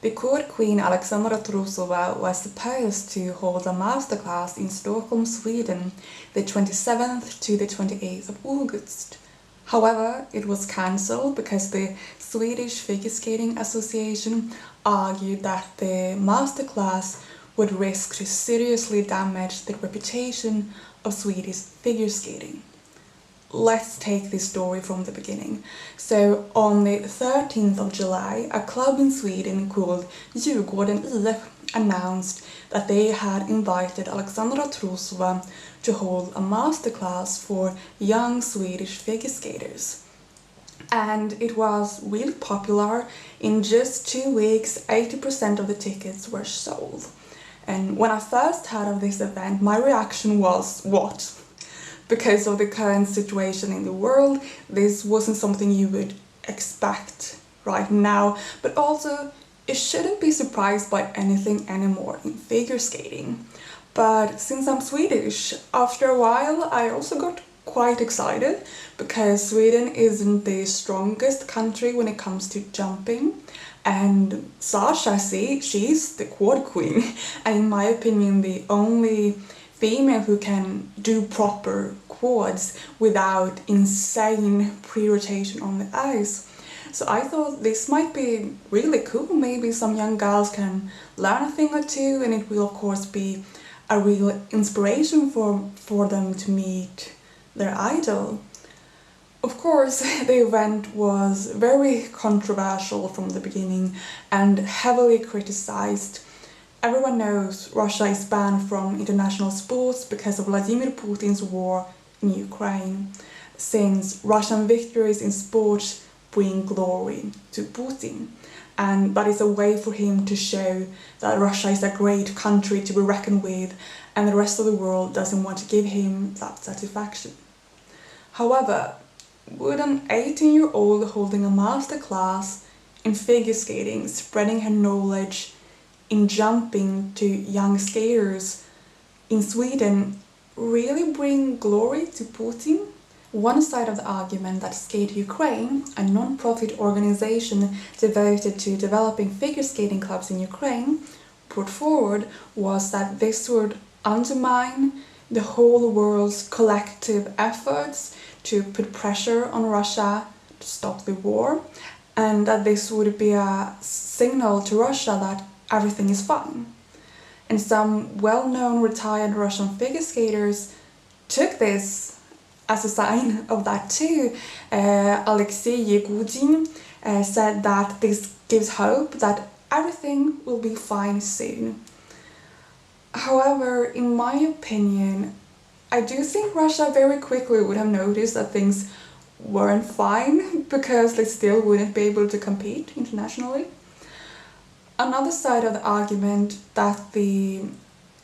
The court queen Alexandra Trusova was supposed to hold a masterclass in Stockholm, Sweden, the 27th to the 28th of August. However, it was cancelled because the Swedish Figure Skating Association argued that the masterclass would risk to seriously damage the reputation of Swedish figure skating. Let's take this story from the beginning. So on the 13th of July, a club in Sweden called Djurgården IF announced that they had invited Alexandra Trusova to hold a masterclass for young Swedish figure skaters. And it was really popular. In just 2 weeks, 80% of the tickets were sold. And when I first heard of this event, my reaction was, what? Because of the current situation in the world, this wasn't something you would expect right now, but also it shouldn't be surprised by anything anymore in figure skating. But since I'm Swedish, after a while I also got quite excited because Sweden isn't the strongest country when it comes to jumping, and Sasha, she's the quad queen, and in my opinion the only female who can do proper quads without insane pre-rotation on the ice. So I thought this might be really cool. Maybe some young girls can learn a thing or two, and it will of course be a real inspiration for them to meet their idol. Of course, the event was very controversial from the beginning and heavily criticized. Everyone knows Russia is banned from international sports because of Vladimir Putin's war in Ukraine, since Russian victories in sports bring glory to Putin. And that is a way for him to show that Russia is a great country to be reckoned with, and the rest of the world doesn't want to give him that satisfaction. However, would an 18-year-old holding a masterclass in figure skating, spreading her knowledge in jumping to young skaters in Sweden, really bring glory to Putin? One side of the argument that Skate Ukraine, a non-profit organization devoted to developing figure skating clubs in Ukraine, put forward was that this would undermine the whole world's collective efforts to put pressure on Russia to stop the war, and that this would be a signal to Russia that everything is fine. And some well-known retired Russian figure skaters took this as a sign of that too. Alexei said that this gives hope that everything will be fine soon. However, in my opinion, I do think Russia very quickly would have noticed that things weren't fine because they still wouldn't be able to compete internationally. Another side of the argument that the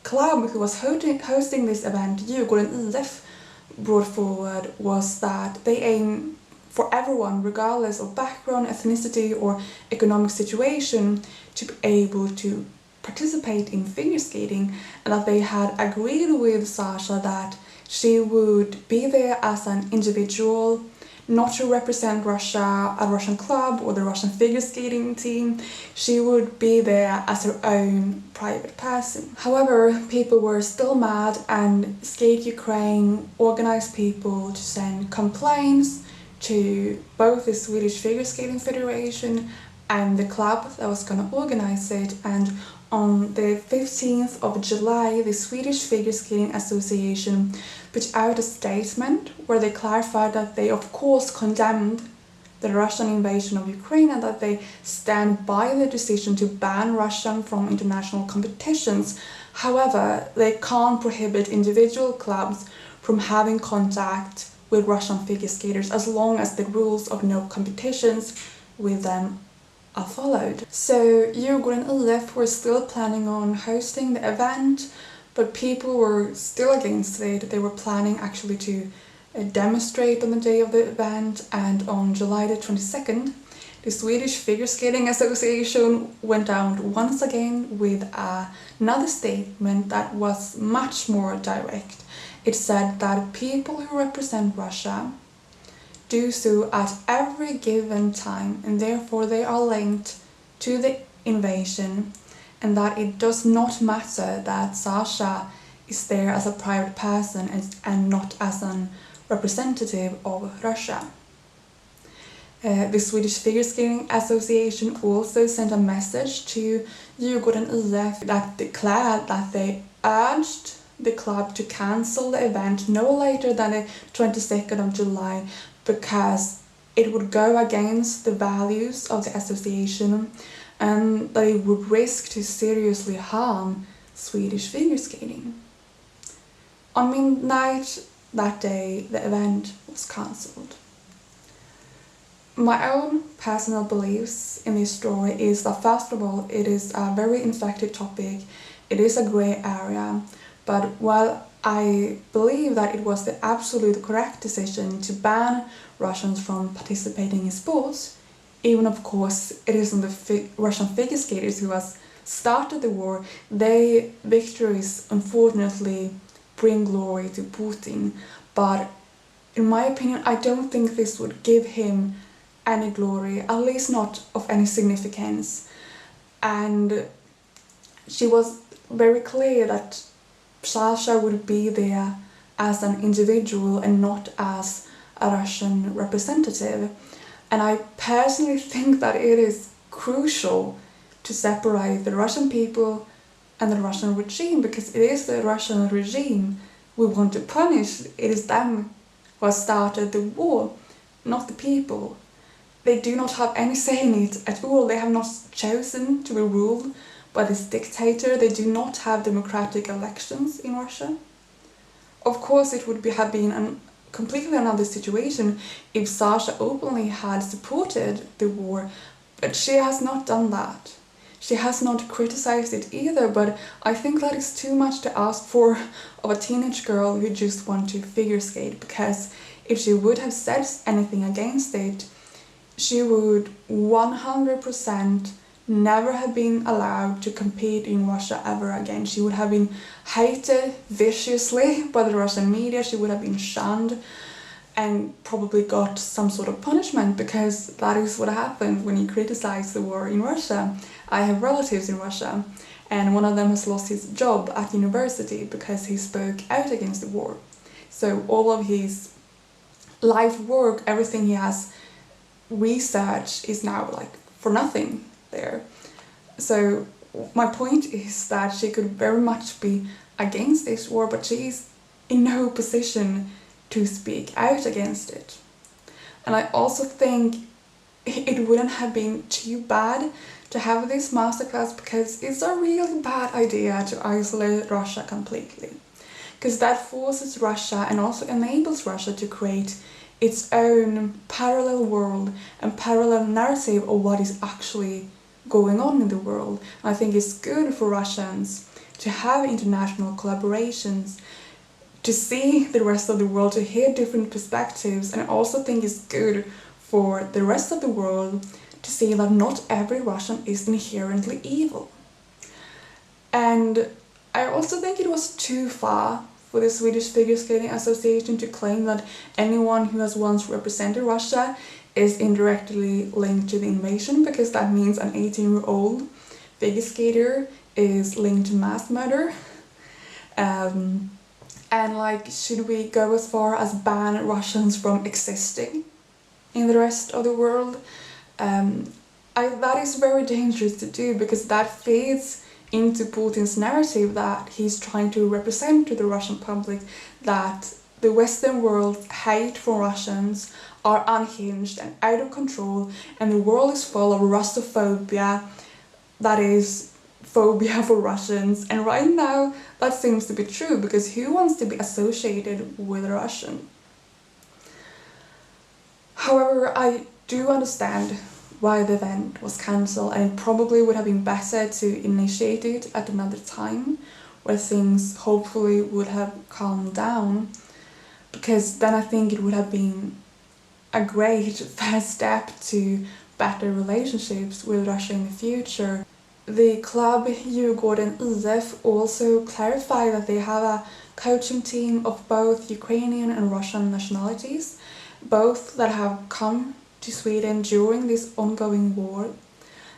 club who was hosting this event, Djurgården IF, brought forward was that they aim for everyone, regardless of background, ethnicity or economic situation, to be able to participate in figure skating, and that they had agreed with Sasha that she would be there as an individual, not to represent Russia, a Russian club or the Russian figure skating team. She would be there as her own private person. However, people were still mad, and Skate Ukraine organized people to send complaints to both the Swedish Figure Skating Federation and the club that was going to organize it. And on the 15th of July, the Swedish Figure Skating Association put out a statement where they clarified that they of course condemned the Russian invasion of Ukraine and that they stand by the decision to ban Russia from international competitions. However, they can't prohibit individual clubs from having contact with Russian figure skaters as long as the rules of no competitions with them are followed. So Djurgården IF were still planning on hosting the event, but people were still against it. They were planning actually to demonstrate on the day of the event, and on July the 22nd, the Swedish Figure Skating Association went out once again with another statement that was much more direct. It said that people who represent Russia do so at every given time, and therefore they are linked to the invasion, and that it does not matter that Sasha is there as a private person and not as a representative of Russia. The Swedish Figure Skating Association also sent a message to Djurgården IF that declared that they urged the club to cancel the event no later than the 22nd of July because it would go against the values of the association and that it would risk to seriously harm Swedish figure skating. On midnight that day, the event was cancelled. My own personal beliefs in this story is that, first of all, it is a very infected topic, it is a grey area, but while I believe that it was the absolute correct decision to ban Russians from participating in sports, even of course it isn't the Russian figure skaters who has started the war, their victories unfortunately bring glory to Putin, but in my opinion I don't think this would give him any glory, at least not of any significance. And she was very clear that Sasha would be there as an individual and not as a Russian representative. And I personally think that it is crucial to separate the Russian people and the Russian regime, because it is the Russian regime we want to punish. It is them who have started the war, not the people. They do not have any say in it at all. They have not chosen to be ruled by this dictator. They do not have democratic elections in Russia. Of course, it would have been a completely another situation if Sasha openly had supported the war, but she has not done that. She has not criticized it either, but I think that is too much to ask for of a teenage girl who just wants to figure skate, because if she would have said anything against it, she would 100% never have been allowed to compete in Russia ever again. She would have been hated viciously by the Russian media, she would have been shunned and probably got some sort of punishment, because that is what happened when you criticize the war in Russia. I have relatives in Russia, and one of them has lost his job at university because he spoke out against the war. So all of his life work, everything he has research is now like for nothing there. So my point is that she could very much be against this war, but she is in no position to speak out against it. And I also think it wouldn't have been too bad to have this masterclass, because it's a really bad idea to isolate Russia completely, because that forces Russia and also enables Russia to create its own parallel world and parallel narrative of what is actually going on in the world. I think it's good for Russians to have international collaborations, to see the rest of the world, to hear different perspectives, and I also think it's good for the rest of the world to see that not every Russian is inherently evil. And I also think it was too far for the Swedish Figure Skating Association to claim that anyone who has once represented Russia is indirectly linked to the invasion, because that means an 18-year-old figure skater is linked to mass murder. And like, should we go as far as ban Russians from existing in the rest of the world? That is very dangerous to do, because that feeds into Putin's narrative that he's trying to represent to the Russian public, that the Western world's hate for Russians are unhinged and out of control, and the world is full of Russophobia, that is phobia for Russians. And right now that seems to be true, because who wants to be associated with a Russian? However, I do understand why the event was cancelled, and it probably would have been better to initiate it at another time where things hopefully would have calmed down, because then I think it would have been a great first step to better relationships with Russia in the future. The club Djurgården IF also clarified that they have a coaching team of both Ukrainian and Russian nationalities, both that have come to Sweden during this ongoing war,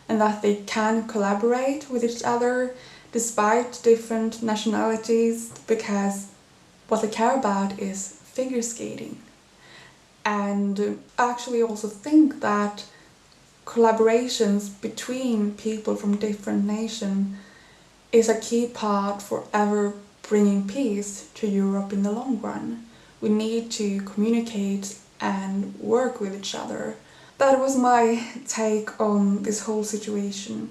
and that they can collaborate with each other despite different nationalities, because what they care about is figure skating. And I actually also think that collaborations between people from different nations is a key part for ever bringing peace to Europe in the long run. We need to communicate and work with each other. That was my take on this whole situation,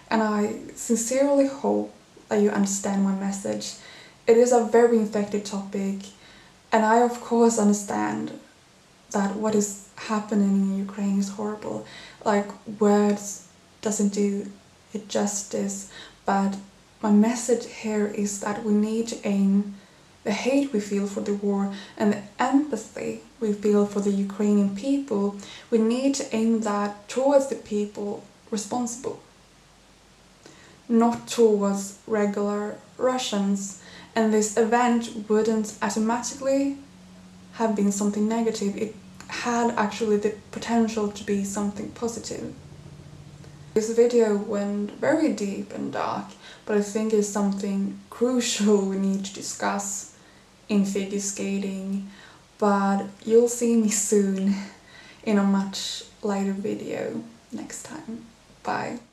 and I sincerely hope that you understand my message. It is a very infected topic, and I of course understand that what is happening in Ukraine is horrible. Like, words doesn't do it justice, but my message here is that we need to aim the hate we feel for the war and the empathy we feel for the Ukrainian people, we need to aim that towards the people responsible, not towards regular Russians. And this event wouldn't automatically have been something negative, it had actually the potential to be something positive. This video went very deep and dark, but I think it's something crucial we need to discuss in figure skating. But you'll see me soon in a much lighter video next time. Bye.